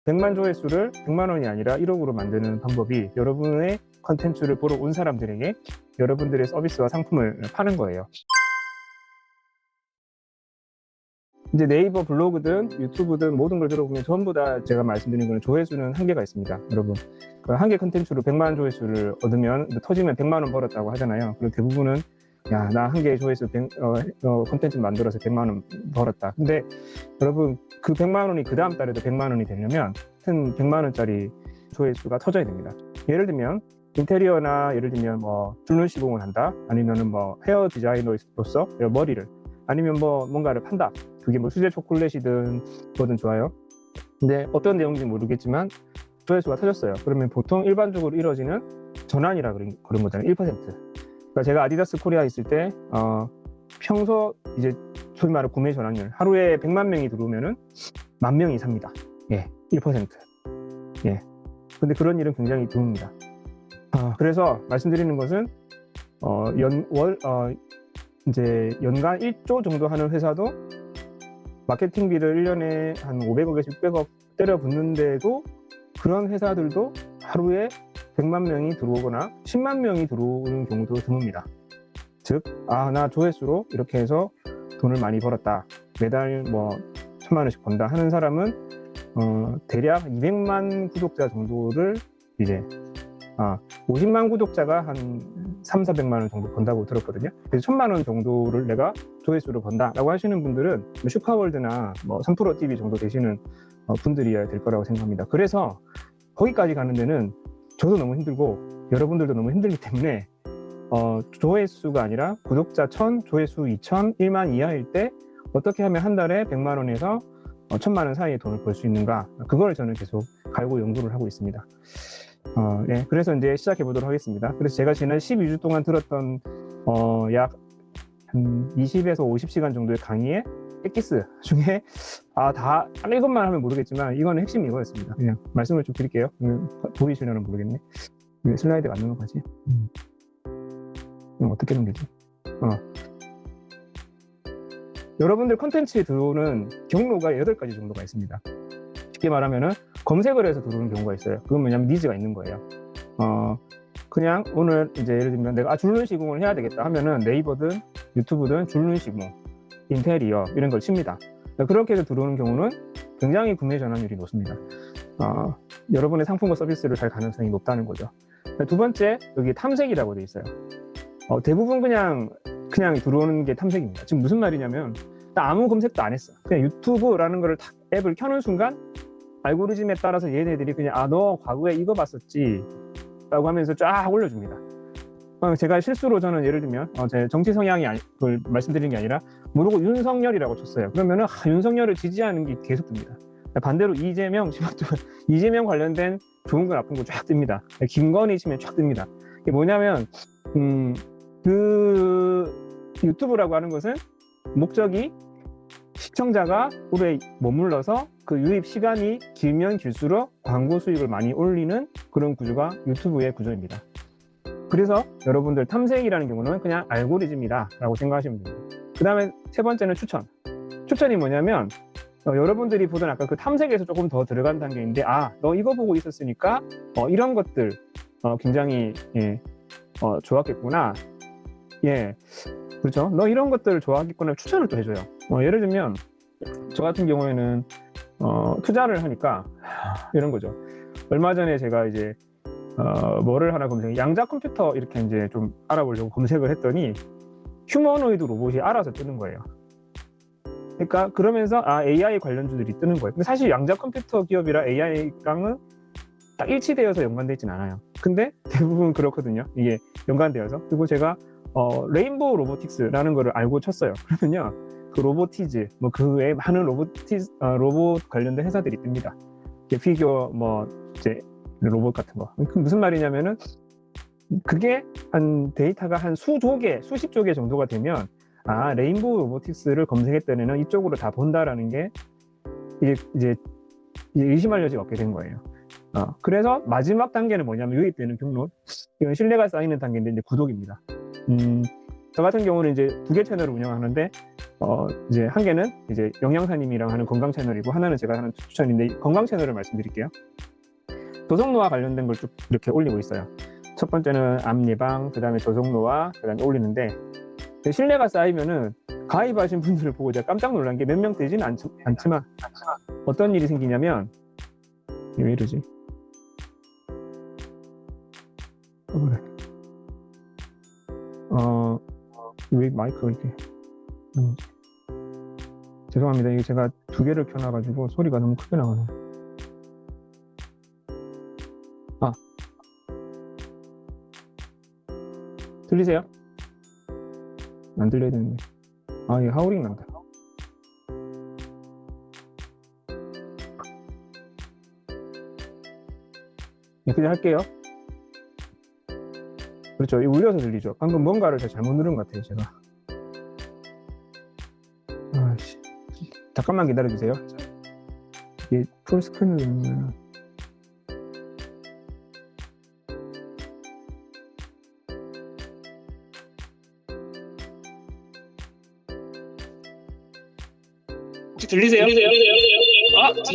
100만 조회수를 100만 원이 아니라 1억으로 만드는 방법이 여러분의 컨텐츠를 보러 온 사람들에게 여러분들의 서비스와 상품을 파는 거예요. 이제 네이버 블로그든 유튜브든 모든 걸 들어보면 전부 다 제가 말씀드린 거는 조회수는 한계가 있습니다. 여러분, 그 한 개 컨텐츠로 100만 조회수를 얻으면 터지면 100만 원 벌었다고 하잖아요. 그리고 대부분은 야, 나 한 개의 조회수 컨텐츠 만들어서 100만 원 벌었다. 근데 여러분, 그 100만 원이 그 다음 달에도 100만 원이 되려면 큰 100만 원짜리 조회수가 터져야 됩니다. 예를 들면 인테리어나 예를 들면 뭐 줄눈 시공을 한다, 아니면은 뭐 헤어 디자이너로서 머리를, 아니면 뭐 뭔가를 판다. 그게 뭐 수제 초콜릿이든 뭐든 좋아요. 근데 어떤 내용인지 모르겠지만 조회수가 터졌어요. 그러면 보통 일반적으로 이루어지는 전환이라 그런 거잖아요. 1%. 그러니까 제가 아디다스 코리아 있을 때 평소 이제 소위 말하는 구매 전환율, 하루에 100만 명이 들어오면은 10,000명이 삽니다. 예, 1%. 예. 근데 그런 일은 굉장히 드뭅니다. 그래서 말씀드리는 것은 이제 연간 1조 정도 하는 회사도 마케팅비를 1년에 한 500억에서 600억 때려 붓는데도 그런 회사들도 하루에 100만 명이 들어오거나 10만 명이 들어오는 경우도 드뭅니다. 즉, 나 조회수로 이렇게 해서 돈을 많이 벌었다. 매달 뭐 1,000만 원씩 번다 하는 사람은 대략 200만 구독자 정도를 이제 50만 구독자가 한 300~400만 원 정도 번다고 들었거든요. 그래서 1,000만 원 정도를 내가 조회수로 번다라고 하시는 분들은 슈카월드나 뭐 3프로TV 정도 되시는 분들이어야 될 거라고 생각합니다. 그래서 거기까지 가는 데는 저도 너무 힘들고 여러분들도 너무 힘들기 때문에 조회수가 아니라 구독자 1,000, 조회수 2,000, 1만 이하일 때 어떻게 하면 한 달에 100만 원에서 1,000만 원 사이에 돈을 벌 수 있는가, 그걸 저는 계속 갈고 연구를 하고 있습니다. 네, 그래서 이제 시작해 보도록 하겠습니다. 그래서 제가 지난 12주 동안 들었던 약 한 20에서 50시간 정도의 강의의 엑기스 중에 다 이것만 하면 모르겠지만 이거는 핵심이 이거였습니다. 그냥 말씀을 좀 드릴게요. 보이시려나 모르겠네. 왜 슬라이드가 안 넘어가지? 어떻게 넘기지? 여러분들 컨텐츠에 들어오는 경로가 8가지 정도가 있습니다. 쉽게 말하면은 검색을 해서 들어오는 경우가 있어요. 그건 뭐냐면 니즈가 있는 거예요. 그냥 오늘 이제 예를 들면 내가 줄눈 시공을 해야 되겠다 하면은 네이버든 유튜브든 줄눈 시공, 인테리어 이런 걸 칩니다. 그렇게 해서 들어오는 경우는 굉장히 구매 전환율이 높습니다. 여러분의 상품과 서비스를 살 가능성이 높다는 거죠. 두 번째, 여기 탐색이라고 돼 있어요. 대부분 그냥 들어오는 게 탐색입니다. 지금 무슨 말이냐면 나 아무 검색도 안 했어. 그냥 유튜브라는 거를 딱 앱을 켜는 순간 알고리즘에 따라서 얘네들이 그냥 너 과거에 이거 봤었지 라고 하면서 쫙 올려줍니다. 제가 실수로 저는 예를 들면 제 정치 성향이 그걸 말씀드리는 게 아니라 모르고 윤석열이라고 쳤어요. 그러면은 윤석열을 지지하는 게 계속 뜹니다. 반대로 이재명 관련된 좋은 거 나쁜 거 쫙 뜹니다. 김건희 치면 쫙 뜹니다. 이게 뭐냐면 그 유튜브라고 하는 것은 목적이 시청자가 오래 머물러서 그 유입 시간이 길면 길수록 광고 수익을 많이 올리는 그런 구조가 유튜브의 구조입니다. 그래서 여러분들 탐색이라는 경우는 그냥 알고리즘이다 라고 생각하시면 됩니다. 그 다음에 세 번째는 추천이 뭐냐면 여러분들이 보던 아까 그 탐색에서 조금 더 들어간 단계인데 너 이거 보고 있었으니까 이런 것들 굉장히 좋았겠구나. 예, 그렇죠. 너 이런 것들을 좋아하겠구나. 추천을 또 해줘요. 예를 들면 저 같은 경우에는 투자를 하니까 이런 거죠. 얼마 전에 제가 이제 뭐를 하나 양자 컴퓨터 이렇게 이제 좀 알아보려고 검색을 했더니 휴머노이드 로봇이 알아서 뜨는 거예요. 그러니까 그러면서 AI 관련주들이 뜨는 거예요. 근데 사실 양자 컴퓨터 기업이라 AI랑은 딱 일치되어서 연관되어 있진 않아요. 근데 대부분 그렇거든요. 이게 연관되어서. 그리고 제가 레인보우 로보틱스라는 거를 알고 쳤어요. 그러면요, 그 로보티즈, 뭐 그 외에 많은 로봇 관련된 회사들이 뜹니다. 피규어, 이제 로봇 같은 거. 그 무슨 말이냐면은 그게 데이터가 한 수십조 개 정도가 되면 레인보우 로보틱스를 검색했더니는 이쪽으로 다 본다라는 게 이제 의심할 여지가 없게 된 거예요. 그래서 마지막 단계는 뭐냐면 유입되는 경로, 이건 신뢰가 쌓이는 단계인데 이제 구독입니다. 저 같은 경우는 이제 2개 채널을 운영하는데 이제 한 개는 이제 영양사님이랑 하는 건강 채널이고 하나는 제가 하는 추천인데 건강 채널을 말씀드릴게요. 조성노와 관련된 걸 쭉 이렇게 올리고 있어요. 첫 번째는 암 예방, 그 다음에 조성노와 그 다음에 올리는데 신뢰가 쌓이면은 가입하신 분들을 보고 제가 깜짝 놀란 게 몇 명 되지는 않지만 어떤 일이 생기냐면 왜 이러지? 그래. 왜 마이크가 이렇게 죄송합니다. 이게 제가 두 개를 켜놔가지고 소리가 너무 크게 나가네요. 들리세요? 안 들려야 되는데. 이게 하우링 난다. 그냥 할게요. 그렇죠. 이 울려서 들리죠. 방금 뭔가를 제가 잘못 누른 것 같아요, 제가. 잠깐만 기다려주세요. 이게 풀스크린을 누르면 혹시 들리세요?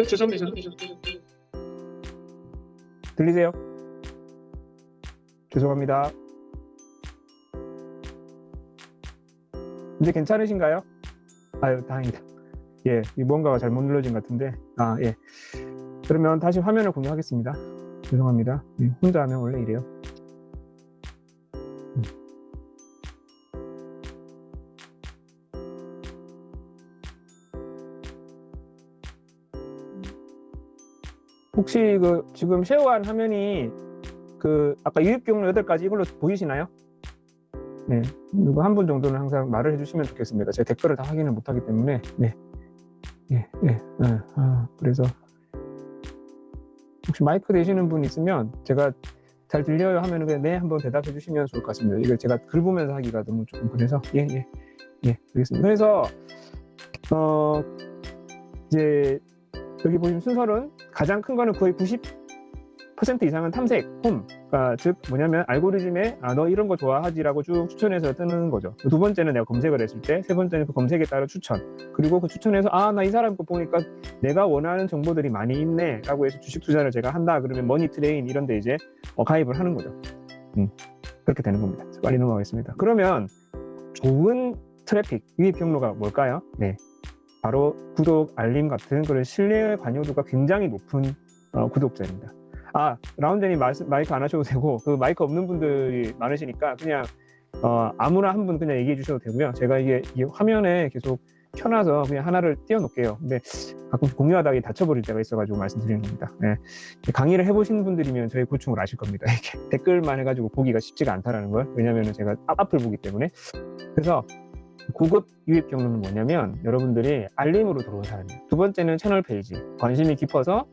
죄송합니다. 들리세요? 죄송합니다. 이제 괜찮으신가요? 다행이다. 예, 뭔가가 잘못 눌러진 것 같은데. 예. 그러면 다시 화면을 공유하겠습니다. 죄송합니다. 혼자 하면 원래 이래요. 혹시 지금 쉐어한 화면이 아까 유입 경로 8가지 이걸로 보이시나요? 네, 누구 한 분 정도는 항상 말을 해주시면 좋겠습니다. 제가 댓글을 다 확인을 못하기 때문에. 그래서 혹시 마이크 되시는 분 있으면 제가 잘 들려요 하면 그냥 네 한번 대답해 주시면 좋을 것 같습니다. 이거 제가 글 보면서 하기가 너무 조금 그래서 알겠습니다. 그래서 이제 여기 보시면 순서는 가장 큰 거는 거의 90% 이상은 탐색, 홈. 즉 뭐냐면 알고리즘에 너 이런 거 좋아하지라고 쭉 추천해서 뜨는 거죠. 두 번째는 내가 검색을 했을 때, 세 번째는 그 검색에 따라 추천. 그리고 그 추천에서 나 이 사람 거 보니까 내가 원하는 정보들이 많이 있네 라고 해서 주식 투자를 제가 한다 그러면 머니트레인 이런 데 이제 가입을 하는 거죠. 그렇게 되는 겁니다. 빨리 넘어가겠습니다. 그러면 좋은 트래픽, 유입 경로가 뭘까요? 네, 바로 구독, 알림 같은 그런 신뢰 관여도가 굉장히 높은 구독자입니다. 라운드님 마이크 안 하셔도 되고 그 마이크 없는 분들이 많으시니까 그냥 아무나 한 분 그냥 얘기해 주셔도 되고요. 제가 이게 화면에 계속 켜놔서 그냥 하나를 띄워놓을게요. 근데 가끔씩 공유하다가 다쳐버릴 때가 있어가지고 말씀드리는 겁니다. 네. 강의를 해보신 분들이면 저희 고충을 아실 겁니다. 이렇게 댓글만 해가지고 보기가 쉽지가 않다라는 걸. 왜냐하면 제가 앞을 보기 때문에. 그래서 고급 유입 경로는 뭐냐면 여러분들이 알림으로 들어온 사람이에요. 두 번째는 채널 페이지. 관심이 깊어서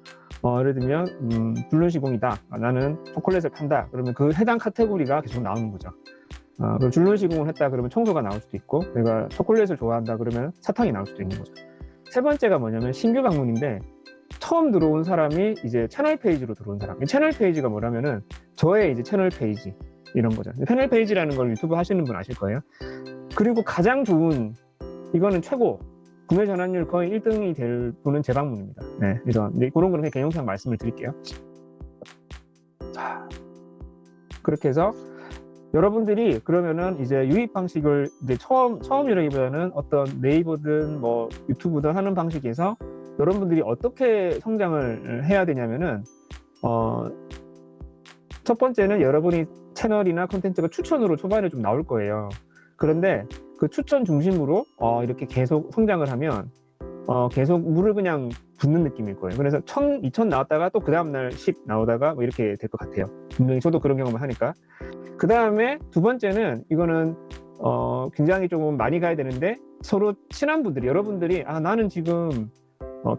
예를 들면 줄눈시공이다. 나는 초콜릿을 판다. 그러면 그 해당 카테고리가 계속 나오는 거죠. 그럼 줄눈시공을 했다 그러면 청소가 나올 수도 있고, 내가 초콜릿을 좋아한다 그러면 사탕이 나올 수도 있는 거죠. 세 번째가 뭐냐면 신규 방문인데 처음 들어온 사람이 이제 채널 페이지로 들어온 사람. 채널 페이지가 뭐냐면은 저의 이제 채널 페이지 이런 거죠. 채널 페이지라는 걸 유튜브 하시는 분 아실 거예요. 그리고 가장 좋은, 이거는 최고 구매 전환율 거의 1등이 될 분은 재방문입니다. 네, 그래서 그런 거는 그냥 영상 말씀을 드릴게요. 자, 그렇게 해서 여러분들이 그러면은 이제 유입 방식을 이제 처음이라기보다는 어떤 네이버든 뭐 유튜브든 하는 방식에서 여러분들이 어떻게 성장을 해야 되냐면은 첫 번째는 여러분이 채널이나 콘텐츠가 추천으로 초반에 좀 나올 거예요. 그런데 그 추천 중심으로 이렇게 계속 성장을 하면 계속 물을 그냥 붓는 느낌일 거예요. 그래서 1000, 2000 나왔다가 또 그 다음날 10 나오다가 뭐 이렇게 될 것 같아요. 분명히 저도 그런 경험을 하니까. 그 다음에 두 번째는 이거는 굉장히 조금 많이 가야 되는데 서로 친한 분들이, 여러분들이 나는 지금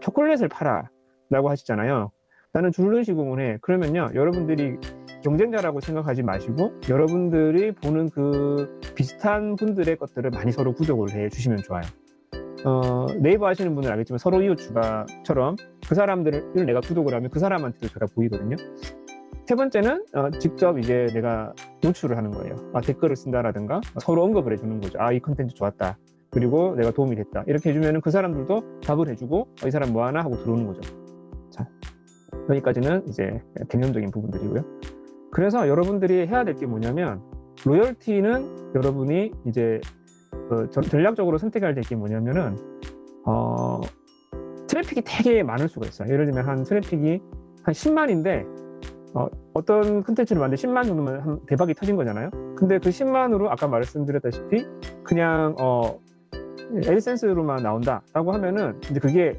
초콜릿을 팔아 라고 하시잖아요. 나는 줄눈시공을 해. 그러면요, 여러분들이 경쟁자라고 생각하지 마시고 여러분들이 보는 그 비슷한 분들의 것들을 많이 서로 구독을 해 주시면 좋아요. 네이버 하시는 분은 알겠지만 서로 이웃 추가처럼 그 사람들을 내가 구독을 하면 그 사람한테도 제가 보이거든요. 세 번째는 직접 이제 내가 노출을 하는 거예요. 댓글을 쓴다라든가 서로 언급을 해주는 거죠. 이 컨텐츠 좋았다. 그리고 내가 도움이 됐다. 이렇게 해주면 그 사람들도 답을 해주고 이 사람 뭐 하나 하고 들어오는 거죠. 자, 여기까지는 이제 개념적인 부분들이고요. 그래서 여러분들이 해야 될 게 뭐냐면 로열티는 여러분이 이제 전략적으로 선택해야 될 게 뭐냐면은 트래픽이 되게 많을 수가 있어요. 예를 들면 한 트래픽이 한 10만인데 어떤 컨텐츠를 만들 10만 정도면 한 대박이 터진 거잖아요. 근데 그 10만으로 아까 말씀드렸다시피 그냥 애드센스로만 나온다라고 하면은 이제 그게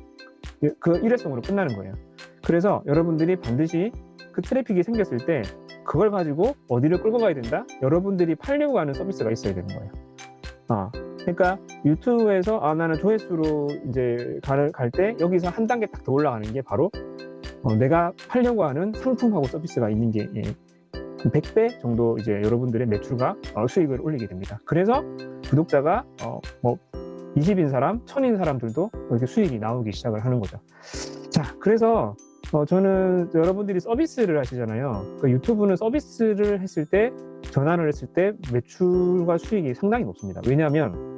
그 일회성으로 끝나는 거예요. 그래서 여러분들이 반드시 그 트래픽이 생겼을 때 그걸 가지고 어디를 끌고 가야 된다? 여러분들이 팔려고 하는 서비스가 있어야 되는 거예요. 그러니까 유튜브에서 나는 조회수로 이제 갈 때 여기서 한 단계 딱 더 올라가는 게 바로 내가 팔려고 하는 상품하고 서비스가 있는 게 100배 정도 이제 여러분들의 매출과 수익을 올리게 됩니다. 그래서 구독자가 뭐 20인 사람, 1000인 사람들도 이렇게 수익이 나오기 시작을 하는 거죠. 자, 그래서 저는 여러분들이 서비스를 하시잖아요. 그 유튜브는 서비스를 했을 때, 전환을 했을 때 매출과 수익이 상당히 높습니다. 왜냐하면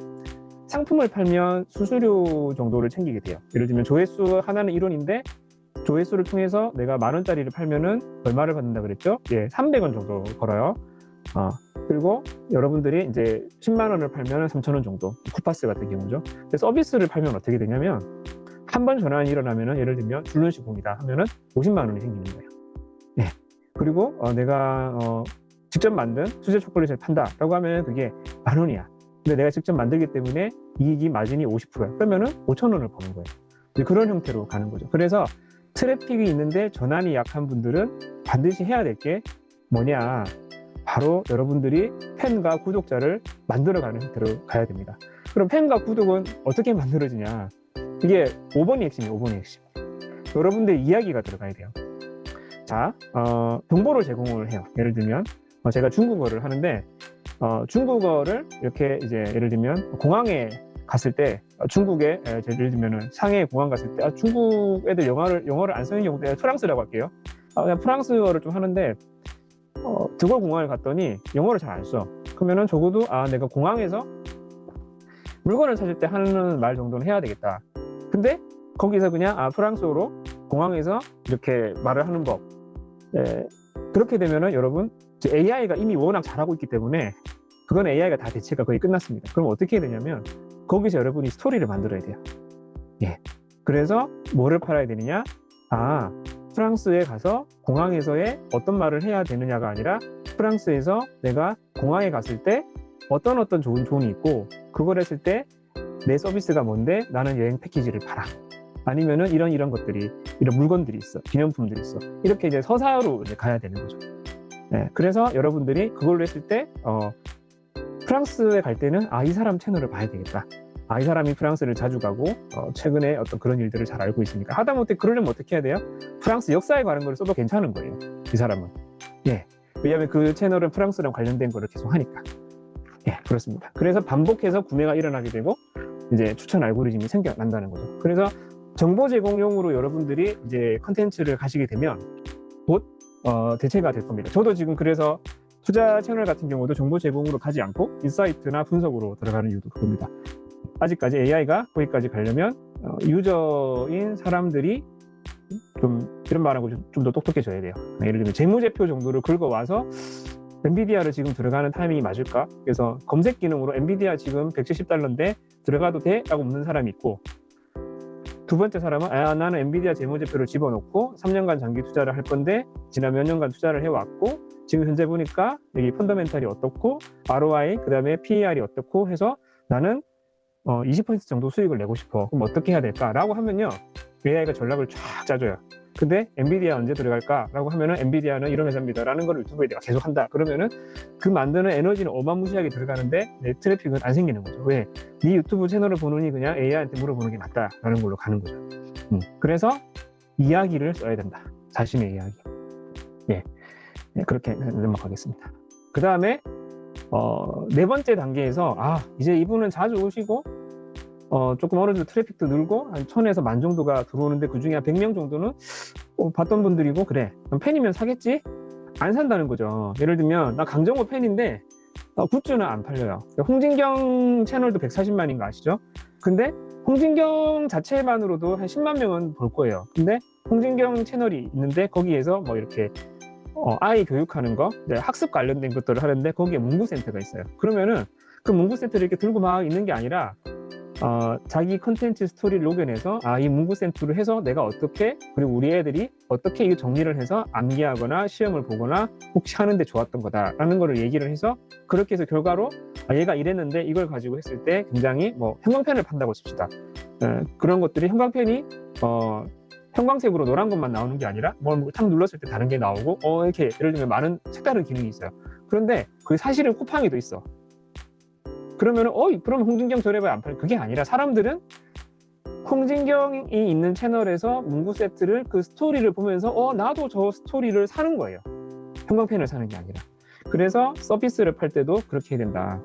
상품을 팔면 수수료 정도를 챙기게 돼요. 예를 들면 조회수 하나는 1원인데 조회수를 통해서 내가 10,000원짜리를 팔면은 얼마를 받는다 그랬죠? 예, 300원 정도 걸어요. 그리고 여러분들이 이제 10만 원을 팔면은 3,000원 정도, 쿠파스 같은 경우죠. 근데 서비스를 팔면 어떻게 되냐면 한 번 전환이 일어나면은 예를 들면 줄눈시공이다 하면은 50만 원이 생기는 거예요. 네. 그리고 내가 직접 만든 수제 초콜릿을 판다라고 하면 그게 10,000원이야. 근데 내가 직접 만들기 때문에 이익이 마진이 50%야. 그러면은 5,000원을 버는 거예요. 그런 형태로 가는 거죠. 그래서 트래픽이 있는데 전환이 약한 분들은 반드시 해야 될 게 뭐냐? 바로 여러분들이 팬과 구독자를 만들어가는 형태로 가야 됩니다. 그럼 팬과 구독은 어떻게 만들어지냐? 이게 5번이 핵심이에요. 5번이 핵심. 여러분들의 이야기가 들어가야 돼요. 자, 정보를 제공을 해요. 예를 들면 제가 중국어를 하는데 중국어를 이렇게 이제 예를 들면 공항에 갔을 때 중국에 예를 들면은 상해 공항 갔을 때 중국 애들 영어를 안 쓰는 경우도 프랑스라고 할게요. 그냥 프랑스어를 좀 하는데 드골 공항을 갔더니 영어를 잘 안 써. 그러면은 적어도 내가 공항에서 물건을 찾을 때 하는 말 정도는 해야 되겠다. 근데 거기서 그냥 프랑스어로 공항에서 이렇게 말을 하는 법. 그렇게 되면은 여러분 AI가 이미 워낙 잘하고 있기 때문에 그건 AI가 다 대체가 거의 끝났습니다. 그럼 어떻게 해야 되냐면 거기서 여러분이 스토리를 만들어야 돼요. 예. 그래서 뭐를 팔아야 되느냐? 프랑스에 가서 공항에서의 어떤 말을 해야 되느냐가 아니라 프랑스에서 내가 공항에 갔을 때 어떤 좋은 존이 있고 그걸 했을 때 내 서비스가 뭔데 나는 여행 패키지를 팔아. 아니면은 이런 것들이 이런 물건들이 있어. 기념품들이 있어. 이렇게 이제 서사로 이제 가야 되는 거죠. 네, 그래서 여러분들이 그걸로 했을 때 프랑스에 갈 때는 이 사람 채널을 봐야 되겠다. 이 사람이 프랑스를 자주 가고 최근에 어떤 그런 일들을 잘 알고 있으니까 하다못해 그러려면 어떻게 해야 돼요? 프랑스 역사에 관한 걸 써도 괜찮은 거예요. 이 사람은. 예. 왜냐하면 그 채널은 프랑스랑 관련된 거를 계속 하니까. 예, 그렇습니다. 그래서 반복해서 구매가 일어나게 되고 이제 추천 알고리즘이 생겨난다는 거죠. 그래서 정보 제공용으로 여러분들이 이제 컨텐츠를 가시게 되면 곧 대체가 될 겁니다. 저도 지금 그래서 투자 채널 같은 경우도 정보 제공으로 가지 않고 인사이트나 분석으로 들어가는 이유도 그겁니다. 아직까지 AI가 거기까지 가려면 유저인 사람들이 좀 이런 말하고 좀 더 똑똑해져야 돼요. 예를 들면 재무제표 정도를 긁어와서 엔비디아를 지금 들어가는 타이밍이 맞을까? 그래서 검색 기능으로 엔비디아 지금 $170인데 들어가도 돼? 라고 묻는 사람이 있고 두 번째 사람은 나는 엔비디아 재무제표를 집어넣고 3년간 장기 투자를 할 건데 지난 몇 년간 투자를 해왔고 지금 현재 보니까 여기 펀더멘탈이 어떻고 ROI 그 다음에 PER이 어떻고 해서 나는 20% 정도 수익을 내고 싶어. 그럼 어떻게 해야 될까? 라고 하면요 AI가 전략을 쫙 짜줘요. 근데 엔비디아 언제 들어갈까? 라고 하면은 엔비디아는 이런 회사입니다 라는 걸 유튜브에 내가 계속 한다. 그러면은 그 만드는 에너지는 어마무시하게 들어가는데 내 트래픽은 안 생기는 거죠. 왜? 네 유튜브 채널을 보느니 그냥 AI한테 물어보는 게 맞다 라는 걸로 가는 거죠. 그래서 이야기를 써야 된다. 자신의 이야기. 네, 그렇게 넘어가겠습니다. 그 다음에 네 번째 단계에서 이제 이분은 자주 오시고 조금 어느 정도 트래픽도 늘고 한 1000에서 10,000 정도가 들어오는데 그 중에 한 100명 정도는 봤던 분들이고 그래 그럼 팬이면 사겠지? 안 산다는 거죠. 예를 들면 나 강정호 팬인데 굿즈는 안 팔려요. 홍진경 채널도 140만인 거 아시죠? 근데 홍진경 자체만으로도 한 10만 명은 볼 거예요. 근데 홍진경 채널이 있는데 거기에서 뭐 이렇게 아이 교육하는 거, 학습 관련된 것들을 하는데 거기에 문구센터가 있어요. 그러면은 그 문구센터를 이렇게 들고 막 있는 게 아니라 자기 컨텐츠 스토리를 녹여내서 이 문구센터를 해서 내가 어떻게, 그리고 우리 애들이 어떻게 이 정리를 해서 암기하거나 시험을 보거나 혹시 하는데 좋았던 거다라는 거를 얘기를 해서 그렇게 해서 결과로 얘가 이랬는데 이걸 가지고 했을 때 굉장히 뭐 형광펜을 판다고 칩시다. 그런 것들이 형광펜이 형광색으로 노란 것만 나오는 게 아니라 뭘 탁 눌렀을 때 다른 게 나오고 이렇게 예를 들면 많은 색다른 기능이 있어요. 그런데 그게 사실은 쿠팡에도 있어. 그러면은 그럼 홍진경 저래봐야 안 팔려. 그게 아니라 사람들은 홍진경이 있는 채널에서 문구 세트를 그 스토리를 보면서 나도 저 스토리를 사는 거예요. 형광펜을 사는 게 아니라. 그래서 서비스를 팔 때도 그렇게 해야 된다.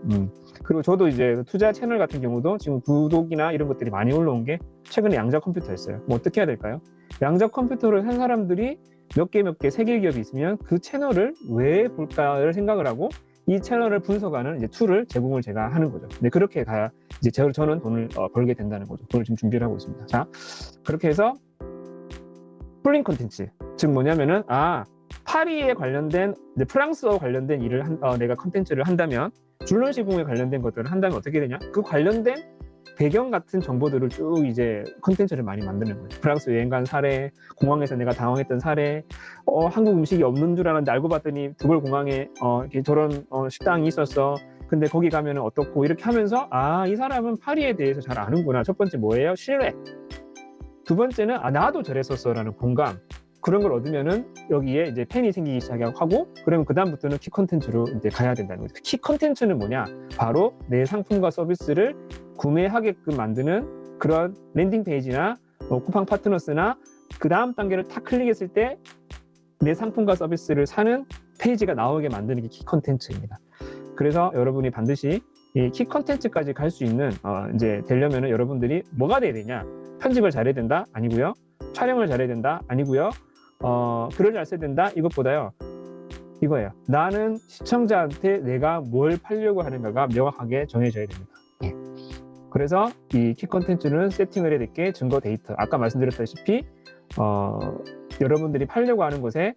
그리고 저도 이제 투자 채널 같은 경우도 지금 구독이나 이런 것들이 많이 올라온 게 최근에 양자 컴퓨터였어요. 뭐 어떻게 해야 될까요? 양자 컴퓨터를 산 사람들이 몇 개 세계 기업이 있으면 그 채널을 왜 볼까를 생각을 하고 이 채널을 분석하는 이제 툴을 제공을 제가 하는 거죠. 근데 그렇게 가야 이제 저는 돈을 벌게 된다는 거죠. 그걸 지금 준비를 하고 있습니다. 자, 그렇게 해서 풀링 콘텐츠, 즉 뭐냐면은 파리에 관련된 이제 프랑스어 관련된 일을 내가 콘텐츠를 한다면 줄론 시공에 관련된 것들을 한다면 어떻게 되냐? 그 관련된 배경 같은 정보들을 쭉 이제 콘텐츠를 많이 만드는 거예요. 프랑스 여행 간 사례, 공항에서 내가 당황했던 사례, 한국 음식이 없는 줄 알았는데 알고 봤더니 두벌 공항에 이렇게 저런 식당이 있었어. 근데 거기 가면은 어떻고 이렇게 하면서 이 사람은 파리에 대해서 잘 아는구나. 첫 번째 뭐예요? 신뢰. 두 번째는 나도 저랬었어라는 공감. 그런 걸 얻으면은 여기에 이제 팬이 생기기 시작하고 그러면 그 다음부터는 키 컨텐츠로 이제 가야 된다는 거죠. 키 컨텐츠는 뭐냐? 바로 내 상품과 서비스를 구매하게끔 만드는 그런 랜딩 페이지나 쿠팡 파트너스나 그 다음 단계를 탁 클릭했을 때 내 상품과 서비스를 사는 페이지가 나오게 만드는 게 키 컨텐츠입니다. 그래서 여러분이 반드시 이 키 컨텐츠까지 갈 수 있는 이제 되려면은 여러분들이 뭐가 돼야 되냐? 편집을 잘해야 된다? 아니고요. 촬영을 잘해야 된다? 아니고요. 글을 잘 써야 된다? 이것보다요. 이거예요. 나는 시청자한테 내가 뭘 팔려고 하는가가 명확하게 정해져야 됩니다. 그래서 이 키 컨텐츠는 세팅을 해야 될 게 증거 데이터. 아까 말씀드렸다시피 여러분들이 팔려고 하는 것에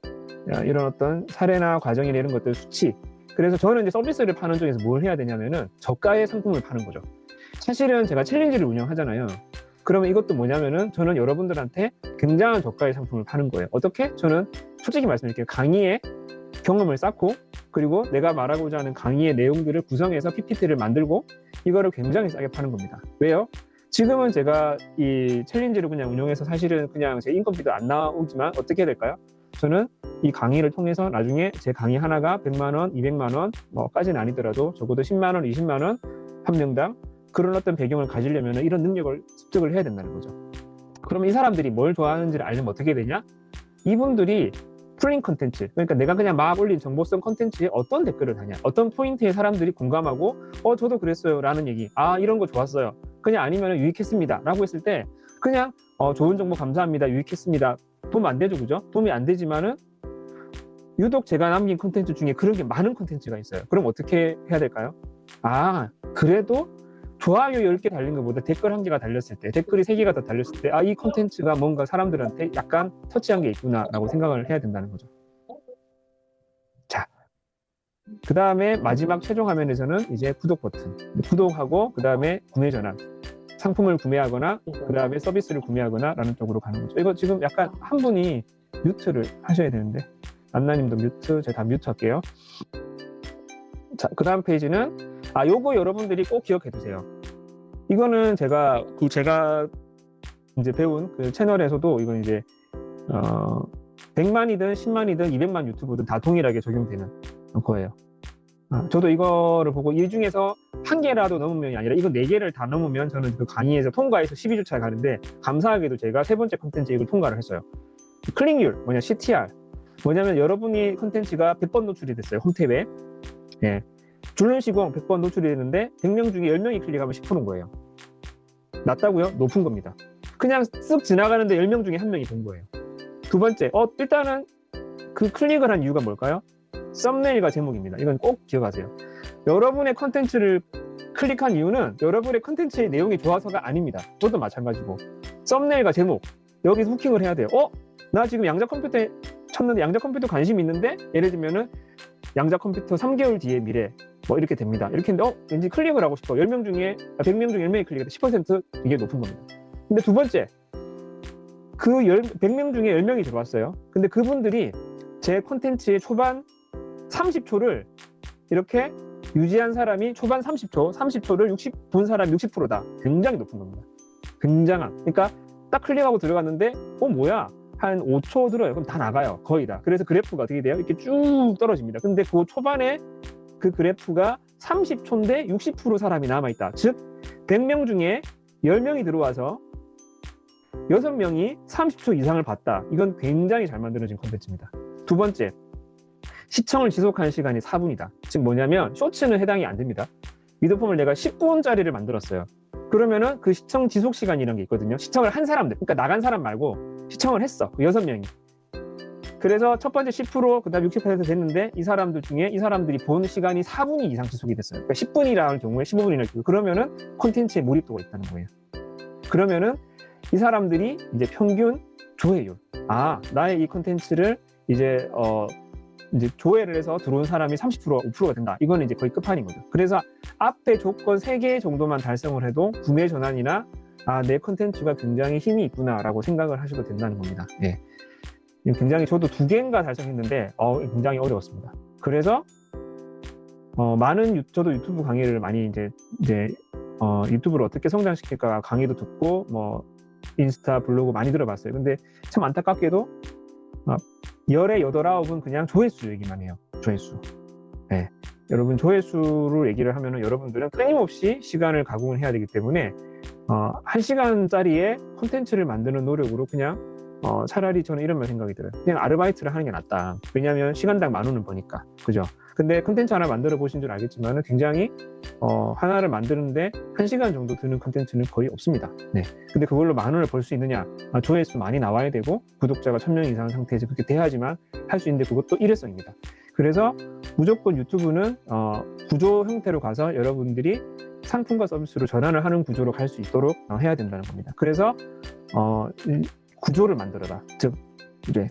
이런 어떤 사례나 과정이나 이런 것들 수치. 그래서 저는 이제 서비스를 파는 쪽에서 뭘 해야 되냐면은 저가의 상품을 파는 거죠. 사실은 제가 챌린지를 운영하잖아요. 그러면 이것도 뭐냐면은 저는 여러분들한테 굉장한 저가의 상품을 파는 거예요. 어떻게? 저는 솔직히 말씀드릴게요. 강의에 경험을 쌓고 그리고 내가 말하고자 하는 강의의 내용들을 구성해서 PPT를 만들고 이거를 굉장히 싸게 파는 겁니다. 왜요? 지금은 제가 이 챌린지를 그냥 운영해서 사실은 그냥 제 인건비도 안 나오지만 어떻게 해야 될까요? 저는 이 강의를 통해서 나중에 제 강의 하나가 100만 원, 200만 원 까지는 아니더라도 적어도 10만 원, 20만 원 한 명당 그런 어떤 배경을 가지려면 이런 능력을 습득을 해야 된다는 거죠. 그러면 이 사람들이 뭘 좋아하는지를 알려면 어떻게 되냐? 이분들이 풀링 컨텐츠, 그러니까 내가 그냥 막 올린 정보성 컨텐츠에 어떤 댓글을 다냐, 어떤 포인트에 사람들이 공감하고 저도 그랬어요 라는 얘기, 이런 거 좋았어요, 그냥 아니면 유익했습니다 라고 했을 때 그냥 좋은 정보 감사합니다, 유익했습니다, 도움 안 되죠, 그죠? 도움이 안 되지만은 유독 제가 남긴 컨텐츠 중에 그런 게 많은 컨텐츠가 있어요. 그럼 어떻게 해야 될까요? 그래도 좋아요 10개 달린 것보다 댓글 1개가 달렸을 때, 댓글이 3개가 더 달렸을 때 이 컨텐츠가 뭔가 사람들한테 약간 터치한 게 있구나 라고 생각을 해야 된다는 거죠. 자, 그 다음에 마지막 최종 화면에서는 이제 구독 버튼, 구독하고 그 다음에 구매 전환, 상품을 구매하거나 그 다음에 서비스를 구매하거나 라는 쪽으로 가는 거죠. 이거 지금 약간 한 분이 뮤트를 하셔야 되는데, 안나님도 뮤트, 제가 다 뮤트 할게요. 자, 그 다음 페이지는 요거 여러분들이 꼭 기억해 두세요. 이거는 제가 이제 배운 그 채널에서도 이건 이제 100만이든 10만이든 200만 유튜브든 다 동일하게 적용되는 거예요. 저도 이거를 보고 이 중에서 1개라도 넘으면 아니라 이거 4개를 다 넘으면 저는 그 강의에서 통과해서 12주차에 가는데, 감사하게도 제가 3번째 콘텐츠 이걸 통과를 했어요. 클릭률, CTR. 뭐냐면 여러분이 콘텐츠가 100번 노출이 됐어요, 홈탭에. 줄눈 시공 100번 노출이 됐는데 100명 중에 10명이 클릭하면 10%인 거예요. 낮다고요? 높은 겁니다. 그냥 쓱 지나가는데 10명 중에 1명이 본 거예요. 두 번째, 일단은 그 클릭을 한 이유가 뭘까요? 썸네일과 제목입니다. 이건 꼭 기억하세요. 여러분의 컨텐츠를 클릭한 이유는 여러분의 컨텐츠의 내용이 좋아서가 아닙니다. 저도 마찬가지고. 썸네일과 제목, 여기서 후킹을 해야 돼요. 나 지금 양자 컴퓨터에 쳤는데 양자 컴퓨터 관심 있는데, 예를 들면은 양자 컴퓨터 3개월 뒤의 미래 뭐 이렇게 됩니다. 이렇게 했는데 왠지 클릭을 하고 싶어. 10명 중에 100명 중에 10명이 클릭해도 10% 이게 높은 겁니다. 근데 두 번째, 그 100명 중에 10명이 들어왔어요. 근데 그분들이 제 콘텐츠의 초반 30초를 이렇게 유지한 사람이 초반 30초를 본 사람이 60%다. 굉장히 높은 겁니다. 굉장한. 그러니까 딱 클릭하고 들어갔는데 뭐야? 한 5초 들어요. 그럼 다 나가요. 거의 다. 그래서 그래프가 어떻게 돼요? 이렇게 쭉 떨어집니다. 근데 그 초반에 그 그래프가 30초인데 60% 사람이 남아있다. 즉 100명 중에 10명이 들어와서 6명이 30초 이상을 봤다. 이건 굉장히 잘 만들어진 콘텐츠입니다. 두 번째, 시청을 지속한 시간이 4분이다. 즉 뭐냐면 쇼츠는 해당이 안 됩니다. 미드폼을 내가 10분짜리를 만들었어요. 그러면은 그 시청 지속 시간이라는 게 있거든요. 시청을 한 사람들, 그러니까 나간 사람 말고 시청을 했어. 그 6명이. 그래서 첫 번째 10%, 그 다음에 60% 됐는데 이 사람들 중에 이 사람들이 본 시간이 4분이 이상 지속이 됐어요. 그러니까 10분이라는 경우에 15분이라는 경우에 그러면은 콘텐츠에 몰입도가 있다는 거예요. 그러면은 이 사람들이 이제 평균 조회율. 나의 이 콘텐츠를 이제 조회를 해서 들어온 사람이 30%, 5%가 된다. 이거는 이제 거의 끝판인 거죠. 그래서 앞에 조건 3개 정도만 달성을 해도 구매 전환이나 내 콘텐츠가 굉장히 힘이 있구나라고 생각을 하셔도 된다는 겁니다. 예. 굉장히 저도 2개인가 달성했는데 굉장히 어려웠습니다. 그래서 저도 유튜브 강의를 많이 이제 유튜브를 어떻게 성장시킬까 강의도 듣고 뭐 인스타 블로그 많이 들어봤어요. 근데 참 안타깝게도 10에 8, 9은 그냥 조회수 얘기만 해요. 조회수. 네. 여러분 조회수를 얘기를 하면은 여러분들은 끊임없이 시간을 가공을 해야 되기 때문에 1시간짜리의 콘텐츠를 만드는 노력으로 그냥 차라리 저는 이런 생각이 들어요. 그냥 아르바이트를 하는 게 낫다. 왜냐하면 시간당 10,000원은 버니까. 그죠? 근데 콘텐츠 하나 만들어 보신 줄 알겠지만 굉장히 하나를 만드는데 1시간 정도 드는 콘텐츠는 거의 없습니다. 네. 근데 그걸로 10,000원을 벌 수 있느냐? 조회수 많이 나와야 되고 구독자가 1,000명 이상 상태에서 그렇게 돼야지만 할 수 있는데 그것도 일회성입니다. 그래서 무조건 유튜브는 구조 형태로 가서 여러분들이 상품과 서비스로 전환을 하는 구조로 갈 수 있도록 해야 된다는 겁니다. 그래서 구조를 만들어라. 즉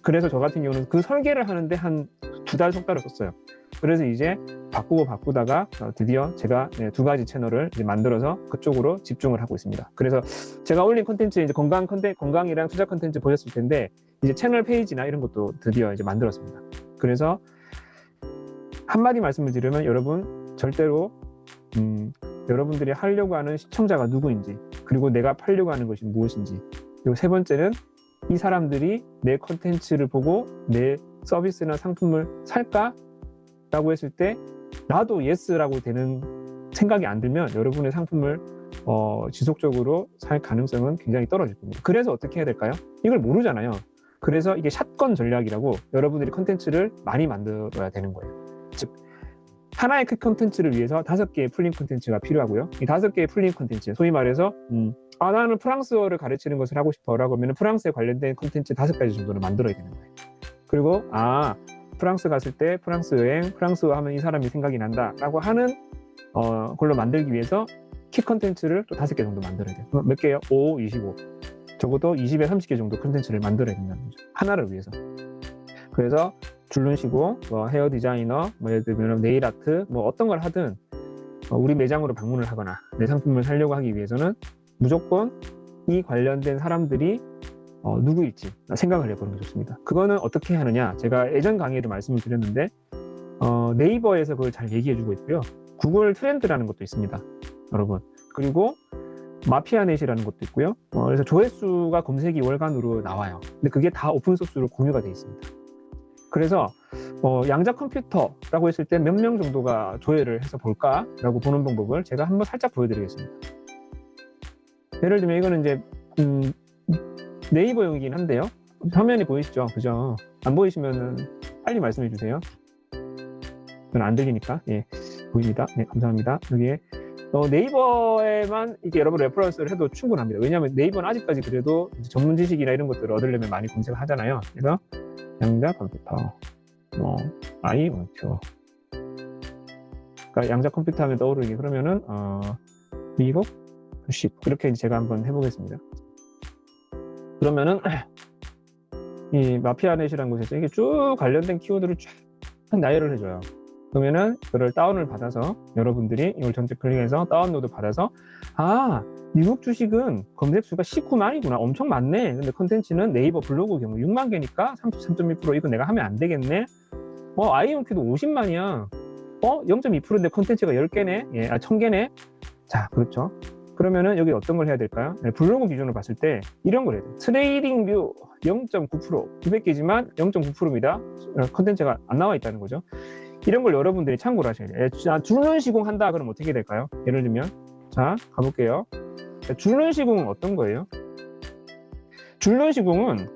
그래서 저 같은 경우는 그 설계를 하는데 한 2달, 3달을 썼어요. 그래서 이제 바꾸다가 드디어 제가 2가지 채널을 이제 만들어서 그쪽으로 집중을 하고 있습니다. 그래서 제가 올린 콘텐츠 이제 건강이랑 투자 콘텐츠 보셨을 텐데 이제 채널 페이지나 이런 것도 드디어 이제 만들었습니다. 그래서 한마디 말씀을 드리면 여러분 절대로 여러분들이 하려고 하는 시청자가 누구인지 그리고 내가 팔려고 하는 것이 무엇인지 그리고 세 번째는 이 사람들이 내 콘텐츠를 보고 내 서비스나 상품을 살까? 라고 했을 때 나도 예스라고 되는 생각이 안 들면 여러분의 상품을 지속적으로 살 가능성은 굉장히 떨어질 겁니다. 그래서 어떻게 해야 될까요? 이걸 모르잖아요. 그래서 이게 샷건 전략이라고 여러분들이 콘텐츠를 많이 만들어야 되는 거예요. 즉 하나의 큰 콘텐츠를 위해서 5개의 풀린 콘텐츠가 필요하고요. 이 5개의 풀린 콘텐츠, 소위 말해서 나는 프랑스어를 가르치는 것을 하고 싶어 라고 하면 프랑스에 관련된 콘텐츠 5가지 정도는 만들어야 되는 거예요. 그리고 프랑스 갔을 때 프랑스 여행, 프랑스어 하면 이 사람이 생각이 난다 라고 하는 걸로 만들기 위해서 키 콘텐츠를 또 5개 정도 만들어야 돼요. 몇 개요? 5, 25. 적어도 20에 30개 정도 콘텐츠를 만들어야 된다는 거죠. 하나를 위해서. 그래서 줄눈시고 헤어 디자이너, 예를 들면 네일 아트, 어떤 걸 하든 우리 매장으로 방문을 하거나 내 상품을 사려고 하기 위해서는 무조건 이 관련된 사람들이 누구일지 생각을 해보는 게 좋습니다. 그거는 어떻게 하느냐? 제가 예전 강의에도 말씀을 드렸는데 네이버에서 그걸 잘 얘기해주고 있고요. 구글 트렌드라는 것도 있습니다, 여러분. 그리고 마피아넷이라는 것도 있고요. 그래서 조회수가 검색이 월간으로 나와요. 근데 그게 다 오픈소스로 공유가 되어 있습니다. 그래서 양자 컴퓨터라고 했을 때 몇 명 정도가 조회를 해서 볼까라고 보는 방법을 제가 한번 살짝 보여드리겠습니다. 예를 들면 이거는 이제 네이버용이긴 한데요. 화면이 보이시죠? 그죠? 안 보이시면은 빨리 말씀해 주세요. 저는 안 들리니까. 예, 보입니다. 네, 감사합니다. 여기에 네이버에만 이게 여러분 레퍼런스를 해도 충분합니다. 왜냐하면 네이버는 아직까지 그래도 전문 지식이나 이런 것들을 얻으려면 많이 검색을 하잖아요. 그래서 양자 컴퓨터 뭐죠. 그러니까 양자 컴퓨터 하면 떠오르기 그러면은 미국 주식 이렇게 제가 한번 해보겠습니다. 그러면은 이 마피아넷이라는 곳에서 이게 쭉 관련된 키워드를 쫙 나열을 해줘요. 그러면은 그걸 다운을 받아서 여러분들이 이걸 전체 클릭해서 다운로드 받아서 미국 주식은 검색수가 19만이구나. 엄청 많네. 근데 컨텐츠는 네이버 블로그 경우 6만 개니까 33.1% 이거 내가 하면 안 되겠네. IonQ도 50만이야. 0.2%인데 컨텐츠가 10개네. 1000개네. 자, 그렇죠. 그러면은 여기 어떤 걸 해야 될까요? 블로그 기준으로 봤을 때 이런 걸 해야 돼요. 트레이딩 뷰 0.9%, 900개지만 0.9%입니다. 컨텐츠가 안 나와 있다는 거죠. 이런 걸 여러분들이 참고를 하셔야 돼요. 줄눈 시공한다 그럼 어떻게 될까요? 예를 들면 자, 가볼게요. 줄눈 시공은 어떤 거예요? 줄눈 시공은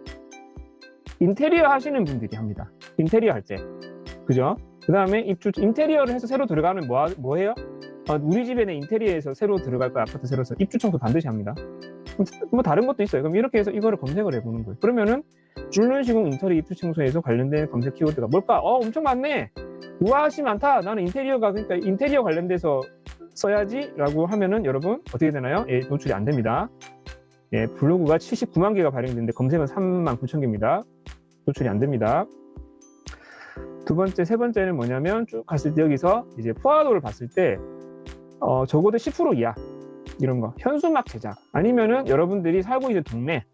인테리어 하시는 분들이 합니다. 인테리어 할 때. 그죠? 그 다음에 인테리어를 해서 새로 들어가면 뭐 해요? 우리 집에는 인테리어에서 새로 들어갈 거야. 아파트 새로 서 입주 청소 반드시 합니다. 뭐 다른 것도 있어요. 그럼 이렇게 해서 이거를 검색을 해보는 거예요. 그러면은 줄눈 시공 인테리어 입주 청소에서 관련된 검색 키워드가 뭘까? 엄청 많네. 우아시 많다. 나는 인테리어가 그러니까 인테리어 관련돼서 써야지 라고 하면은 여러분 어떻게 되나요? 노출이 안 됩니다. 블로그가 79만 개가 발행됐는데 검색은 3만 9천 개입니다. 노출이 안 됩니다. 두 번째, 세 번째는 뭐냐면 쭉 갔을 때 여기서 이제 포화도를 봤을 때 적어도 10% 이하 이런 거 현수막 제작 아니면은 여러분들이 살고 있는 동네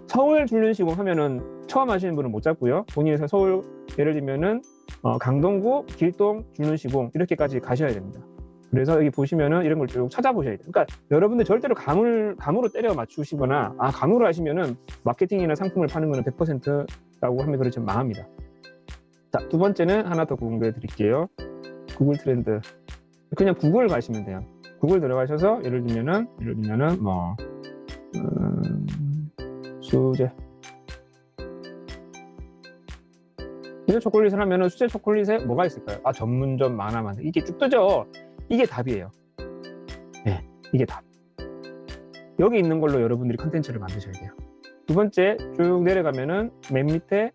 서울 줄눈 시공 하면은 처음 하시는 분은 못 잡고요. 본인이 서울 예를 들면은 강동구 길동 줄눈 시공 이렇게까지 가셔야 됩니다. 그래서 여기 보시면은 이런 걸 쭉 찾아보셔야 돼요. 그러니까 여러분들 절대로 감으로 때려 맞추시거나 감으로 하시면은 마케팅이나 상품을 파는 거는 100%라고 하면 그렇죠 망합니다. 자, 두 번째는 하나 더 공개해 드릴게요. 구글 트렌드. 그냥 구글 가시면 돼요. 구글 들어가셔서 예를 들면은 수제 초콜릿을 하면은 수제 초콜릿에 뭐가 있을까요? 전문점 많아 이게 쭉 뜨죠. 이게 답이에요. 네, 이게 답. 여기 있는 걸로 여러분들이 컨텐츠를 만드셔야 돼요. 두 번째 쭉 내려가면은 맨 밑에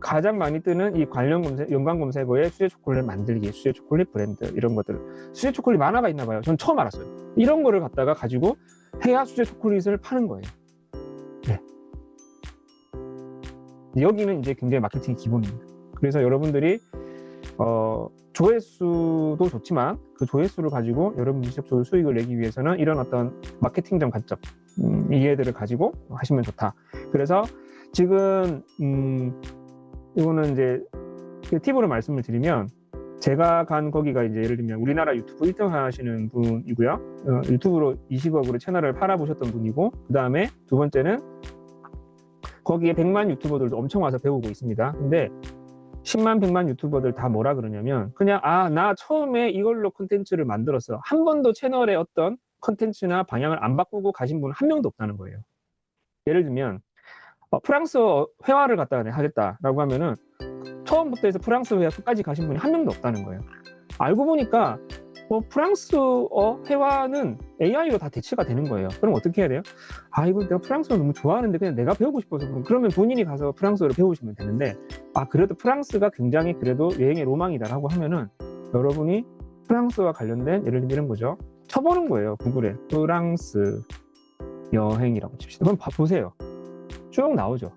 가장 많이 뜨는 이 관련 연관 검색어에 수제 초콜릿 만들기, 수제 초콜릿 브랜드 이런 것들. 수제 초콜릿 만화가 있나 봐요. 전 처음 알았어요. 이런 거를 갖다가 가지고 해야 수제 초콜릿을 파는 거예요. 네. 여기는 이제 굉장히 마케팅이 기본입니다. 그래서 여러분들이 조회수도 좋지만 그 조회수를 가지고 여러분 직접적으로 수익을 내기 위해서는 이런 어떤 마케팅적 관점 이해들을 가지고 하시면 좋다. 그래서 지금 이거는 이제 팁으로 말씀을 드리면 제가 간 거기가 이제 예를 들면 우리나라 유튜브 1등 하시는 분이고요. 유튜브로 20억으로 채널을 팔아보셨던 분이고 그 다음에 두 번째는 거기에 100만 유튜버들도 엄청 와서 배우고 있습니다. 근데 10만, 100만 유튜버들 다 뭐라 그러냐면 그냥 나 처음에 이걸로 콘텐츠를 만들었어. 한 번도 채널의 어떤 콘텐츠나 방향을 안 바꾸고 가신 분은 한 명도 없다는 거예요. 예를 들면 프랑스어 회화를 갖다가 하겠다라고 하면은 처음부터 해서 프랑스어 회화 끝까지 가신 분이 한 명도 없다는 거예요. 알고 보니까 프랑스어 회화는 AI로 다 대체가 되는 거예요. 그럼 어떻게 해야 돼요? 이거 내가 프랑스어 너무 좋아하는데 그냥 내가 배우고 싶어서 그러면 본인이 가서 프랑스어를 배우시면 되는데 그래도 프랑스가 굉장히 그래도 여행의 로망이다라고 하면은 여러분이 프랑스와 관련된 예를 들면 이런 거죠. 쳐보는 거예요. 구글에 프랑스 여행이라고 칩시다. 그럼 보세요. 쭉 나오죠.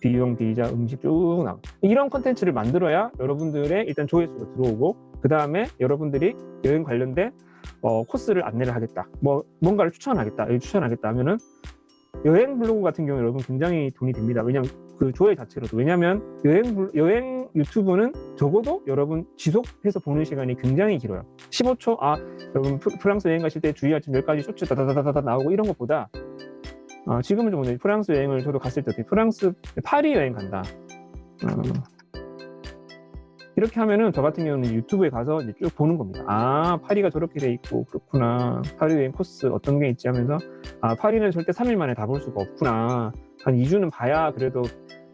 비용, 비자, 음식 쭉 나오죠. 이런 콘텐츠를 만들어야 여러분들의 일단 조회수가 들어오고 그 다음에 여러분들이 여행 관련된 코스를 안내를 하겠다. 뭔가를 추천하겠다 하면은 여행 블로그 같은 경우는 여러분 굉장히 돈이 됩니다. 왜냐하면 그 조회 자체로도. 왜냐하면 여행 유튜브는 적어도 여러분 지속해서 보는 시간이 굉장히 길어요. 15초, 여러분 프랑스 여행 가실 때 주의할 점 10가지 쇼츠 다다다다다 나오고 이런 것보다 지금은 좀 프랑스 여행을 저도 갔을 때 프랑스 파리 여행 간다. 이렇게 하면은 저 같은 경우는 유튜브에 가서 이제 쭉 보는 겁니다. 파리가 저렇게 돼 있고 그렇구나. 파리 여행 코스 어떤 게 있지 하면서 파리는 절대 3일 만에 다 볼 수가 없구나. 한 2주는 봐야 그래도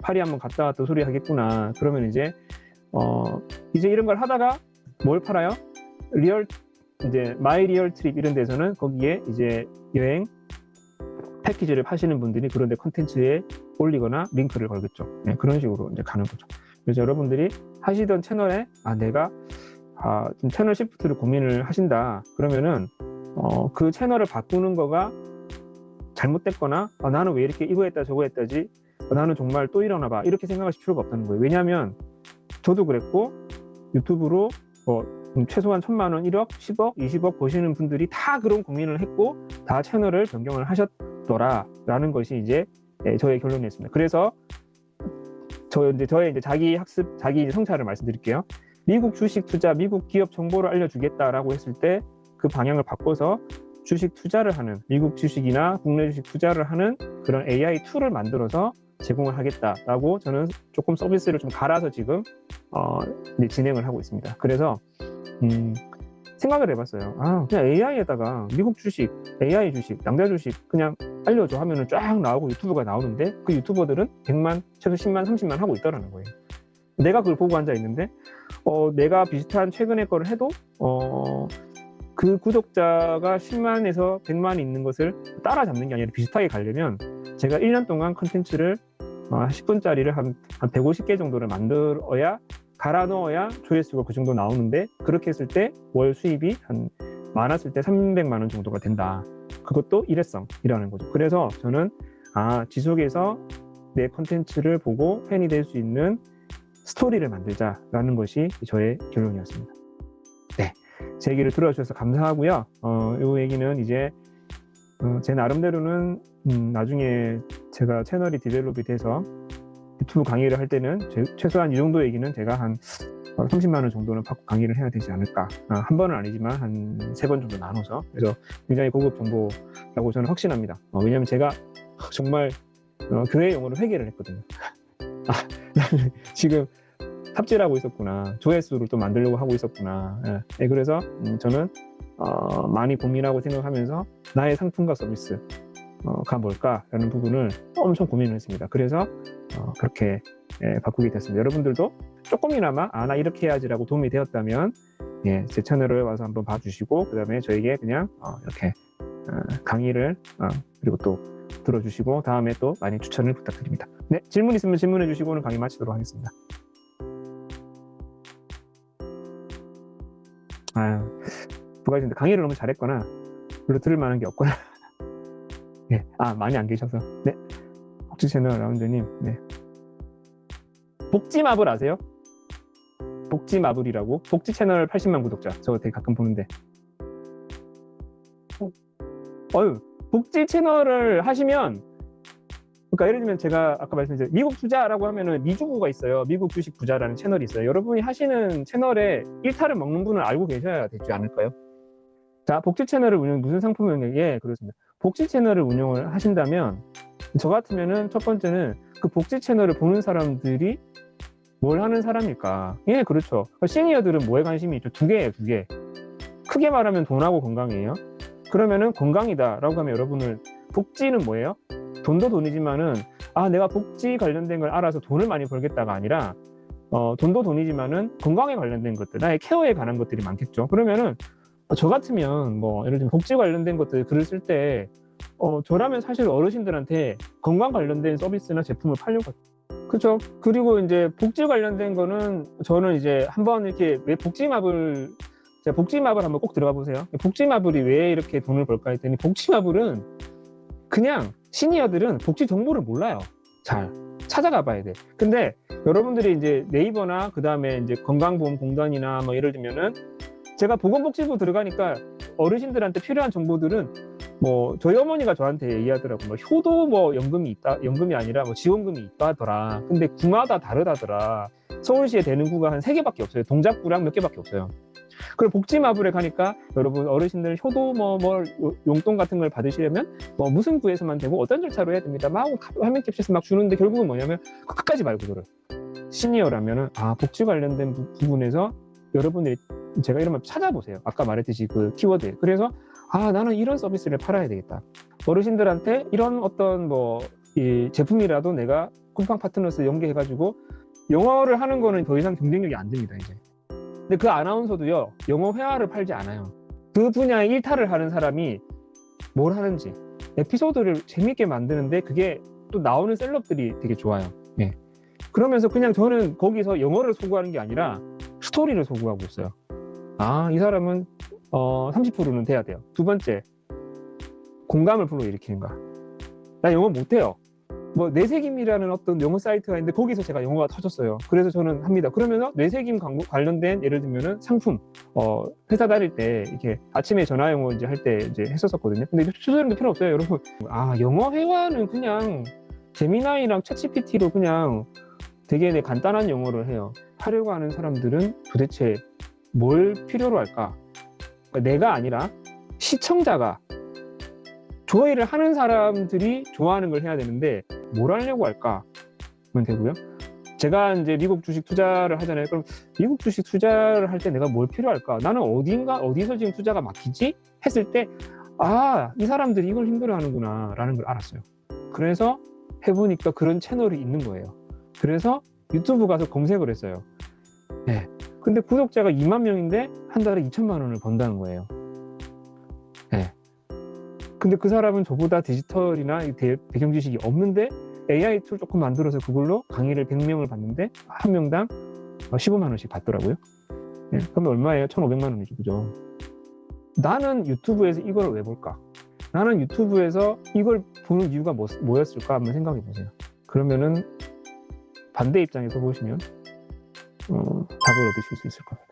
파리 한번 갔다 왔다 소리 하겠구나. 그러면 이제 이런 걸 하다가 뭘 팔아요? 마이 리얼 트립 이런 데서는 거기에 이제 여행 패키지를 파시는 분들이 그런데 컨텐츠에 올리거나 링크를 걸겠죠. 네, 그런 식으로 이제 가는 거죠. 그래서 여러분들이 하시던 채널에 내가 좀 채널 시프트를 고민을 하신다 그러면은 그 채널을 바꾸는 거가 잘못됐거나 나는 왜 이렇게 이거 했다 저거 했다지, 나는 정말 또 이러나 봐, 이렇게 생각하실 필요가 없다는 거예요. 왜냐하면 저도 그랬고 유튜브로 최소한 1,000만 원, 1억, 10억, 20억 보시는 분들이 다 그런 고민을 했고 다 채널을 변경을 하셨더라라는 것이 이제 저의 결론이었습니다. 그래서 저의 이제 자기 학습, 자기 성찰을 말씀드릴게요. 미국 주식 투자, 미국 기업 정보를 알려주겠다라고 했을 때 그 방향을 바꿔서 주식 투자를 하는, 미국 주식이나 국내 주식 투자를 하는 그런 AI 툴을 만들어서 제공을 하겠다라고 저는 조금 서비스를 좀 갈아서 지금 진행을 하고 있습니다. 그래서 생각을 해봤어요. 그냥 AI에다가 미국 주식, AI 주식, 양자 주식 그냥 알려줘 하면은 쫙 나오고 유튜브가 나오는데 그 유튜버들은 100만, 최소 10만, 30만 하고 있더라는 거예요. 내가 그걸 보고 앉아 있는데 내가 비슷한 최근의 거를 해도 그 구독자가 10만에서 100만이 있는 것을 따라잡는 게 아니라 비슷하게 가려면 제가 1년 동안 컨텐츠를 10분짜리를 한 150개 정도를 만들어야, 갈아 넣어야 조회수가 그 정도 나오는데, 그렇게 했을 때 월 수입이 한 많았을 때 300만 원 정도가 된다. 그것도 일회성이라는 거죠. 그래서 저는 지속해서 내 컨텐츠를 보고 팬이 될 수 있는 스토리를 만들자라는 것이 저의 결론이었습니다. 네, 제 얘기를 들어주셔서 감사하고요. 이 얘기는 이제 제 나름대로는 나중에 제가 채널이 디벨롭이 돼서 유튜브 강의를 할 때는 최소한 이 정도 얘기는 제가 한 30만 원 정도는 받고 강의를 해야 되지 않을까. 한 번은 아니지만 한 3번 정도 나눠서. 그래서 굉장히 고급 정보라고 저는 확신합니다. 왜냐하면 제가 정말 교회 용어로 회개를 했거든요. 나는 지금 삽질하고 있었구나, 조회수를 또 만들려고 하고 있었구나. 그래서 저는 많이 고민하고 생각하면서 나의 상품과 서비스가 뭘까라는 부분을 엄청 고민을 했습니다. 그래서 그렇게 바꾸게 됐습니다. 여러분들도 조금이나마 나 이렇게 해야지라고 도움이 되었다면 제 채널을 와서 한번 봐주시고, 그 다음에 저에게 그냥 이렇게 강의를 그리고 또 들어주시고 다음에 또 많이 추천을 부탁드립니다. 네, 질문 있으면 질문해 주시고 오늘 강의 마치도록 하겠습니다. 누가 있는데 강의를 너무 잘했거나 별로 들을 만한 게 없거나 네, 많이 안 계셔서. 네, 복지 채널 라운드님. 네, 복지마블 아세요? 복지마블이라고, 복지 채널 80만 구독자, 저거 되게 가끔 보는데. 복지 채널을 하시면, 그러니까 예를 들면 제가 아까 말씀드린 미국 투자라고 하면은 미주부가 있어요. 미국 주식 부자라는 채널이 있어요. 여러분이 하시는 채널에 일탈을 먹는 분을 알고 계셔야 되지 않을까요? 자, 복지 채널을 무슨 상품을 그렇습니다. 복지 채널을 운영을 하신다면, 저 같으면은 첫 번째는 그 복지 채널을 보는 사람들이 뭘 하는 사람일까? 그렇죠. 시니어들은 뭐에 관심이 있죠? 두 개예요. 크게 말하면 돈하고 건강이에요. 그러면은 건강이다라고 하면 여러분을, 복지는 뭐예요? 돈도 돈이지만은 내가 복지 관련된 걸 알아서 돈을 많이 벌겠다가 아니라 돈도 돈이지만은 건강에 관련된 것들, 나의 케어에 관한 것들이 많겠죠. 그러면은 저 같으면 예를 들면 복지 관련된 것들 글을 쓸 때 저라면 사실 어르신들한테 건강 관련된 서비스나 제품을 팔려고, 그렇죠. 그리고 이제 복지 관련된 거는 저는 이제 한번 이렇게 왜 복지마블 한번 꼭 들어가 보세요. 복지마블이 왜 이렇게 돈을 벌까 했더니, 복지마블은 그냥 시니어들은 복지 정보를 몰라요. 잘 찾아가 봐야 돼. 근데 여러분들이 이제 네이버나 그 다음에 이제 건강보험공단이나 예를 들면은 제가 보건복지부 들어가니까 어르신들한테 필요한 정보들은 저희 어머니가 저한테 얘기하더라고. 효도 연금이 있다, 연금이 아니라 지원금이 있다더라. 근데 구마다 다르다더라. 서울시에 되는 구가 한 3개밖에 없어요. 동작구랑 몇 개밖에 없어요. 그리고 복지마블에 가니까 여러분 어르신들 효도 용돈 같은 걸 받으시려면 무슨 구에서만 되고 어떤 절차로 해야 됩니다. 화면 캡처해서 주는데 결국은 뭐냐면 끝까지 말 그대로. 시니어라면은 복지 관련된 부분에서 여러분들이, 제가 이러면 찾아보세요. 아까 말했듯이 그 키워드. 그래서 나는 이런 서비스를 팔아야 되겠다. 어르신들한테 이런 어떤 이 제품이라도 내가 쿠팡 파트너스 연계해가지고, 영어를 하는 거는 더 이상 경쟁력이 안 됩니다, 이제. 근데 그 아나운서도요, 영어 회화를 팔지 않아요. 그 분야에 일탈을 하는 사람이 뭘 하는지, 에피소드를 재밌게 만드는데 그게 또 나오는 셀럽들이 되게 좋아요. 그러면서 그냥 저는 거기서 영어를 소구하는 게 아니라 스토리를 소구하고 있어요. 아, 이 사람은 30%는 돼야 돼요. 두 번째, 공감을 불러일으키는 거야. 나 영어 못해요. 뭐 뇌색임이라는 어떤 영어 사이트가 있는데 거기서 제가 영어가 터졌어요. 그래서 저는 합니다. 그러면서 뇌색임 광고 관련된 예를 들면은 상품, 회사 다닐 때 이렇게 아침에 전화 영어 이제 할 때 이제 했었거든요. 근데 투자하는 게 필요 없어요, 여러분. 아, 영어 회화는 그냥 제미나이랑 챗GPT로 그냥 되게 간단한 영어를 해요. 하려고 하는 사람들은 도대체 뭘 필요로 할까? 그러니까 내가 아니라 시청자가, 조회를 하는 사람들이 좋아하는 걸 해야 되는데 뭘 하려고 할까? 면 되고요. 제가 이제 미국 주식 투자를 하잖아요. 그럼 미국 주식 투자를 할 때 내가 뭘 필요할까? 나는 어디서 지금 투자가 막히지? 했을 때, 아, 이 사람들이 이걸 힘들어하는구나 라는 걸 알았어요. 그래서 해보니까 그런 채널이 있는 거예요. 그래서 유튜브 가서 검색을 했어요. 네. 근데 구독자가 2만 명인데 한 달에 2천만 원을 번다는 거예요. 네. 근데 그 사람은 저보다 디지털이나 배경 지식이 없는데 AI 툴 조금 만들어서 그걸로 강의를 100명을 받는데 한 명당 15만 원씩 받더라고요. 네. 그러면 얼마예요? 1,500만 원이죠. 그죠? 나는 유튜브에서 이걸 왜 볼까? 나는 유튜브에서 이걸 보는 이유가 뭐였을까? 한번 생각해 보세요. 그러면은 반대 입장에서 보시면 답을 얻으실 수 있을 겁니다.